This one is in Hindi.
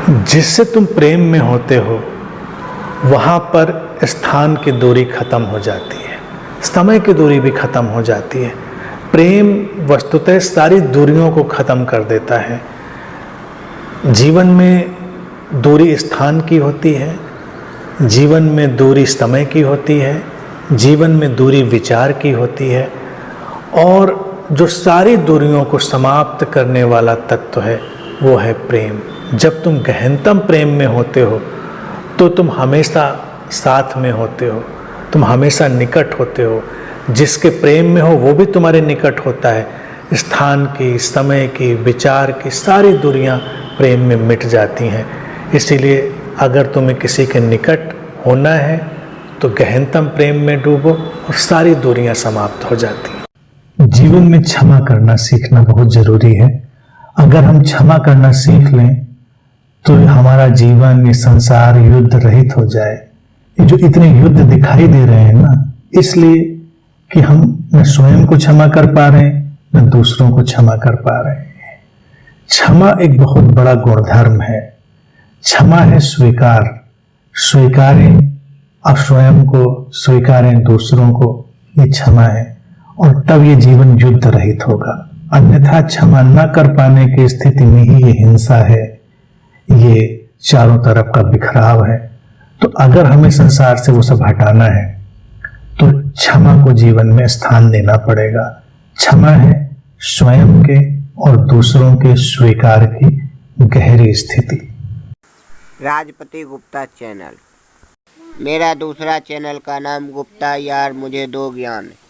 जिससे तुम प्रेम में होते हो वहाँ पर स्थान की दूरी खत्म हो जाती है, समय की दूरी भी खत्म हो जाती है। प्रेम वस्तुतः सारी दूरियों को खत्म कर देता है। जीवन में दूरी स्थान की होती है, जीवन में दूरी समय की होती है, जीवन में दूरी विचार की होती है, और जो सारी दूरियों को समाप्त करने वाला तत्व है वो है प्रेम। जब तुम गहनतम प्रेम में होते हो तो तुम हमेशा साथ में होते हो, तुम हमेशा निकट होते हो। जिसके प्रेम में हो वो भी तुम्हारे निकट होता है। स्थान की, समय की, विचार की सारी दूरियां प्रेम में मिट जाती हैं। इसीलिए अगर तुम्हें किसी के निकट होना है तो गहनतम प्रेम में डूबो और सारी दूरियां समाप्त हो जाती हैं। जीवन में क्षमा करना सीखना बहुत जरूरी है। अगर हम क्षमा करना सीख लें तो हमारा जीवन, ये संसार युद्ध रहित हो जाए। ये जो इतने युद्ध दिखाई दे रहे हैं ना, इसलिए कि हम न स्वयं को क्षमा कर पा रहे हैं न दूसरों को क्षमा कर पा रहे हैं। क्षमा एक बहुत बड़ा गुणधर्म है। क्षमा है स्वीकार, स्वीकारें अब स्वयं को, स्वीकारें दूसरों को, ये क्षमा है। और तब ये जीवन युद्ध रहित होगा। अन्यथा क्षमा न कर पाने की स्थिति में ही ये हिंसा है, ये चारों तरफ का बिखराव है। तो अगर हमें संसार से वो सब हटाना है तो क्षमा को जीवन में स्थान देना पड़ेगा। क्षमा है स्वयं के और दूसरों के स्वीकार की गहरी स्थिति। राजपति गुप्ता चैनल, मेरा दूसरा चैनल का नाम गुप्ता यार मुझे दो ज्ञान है।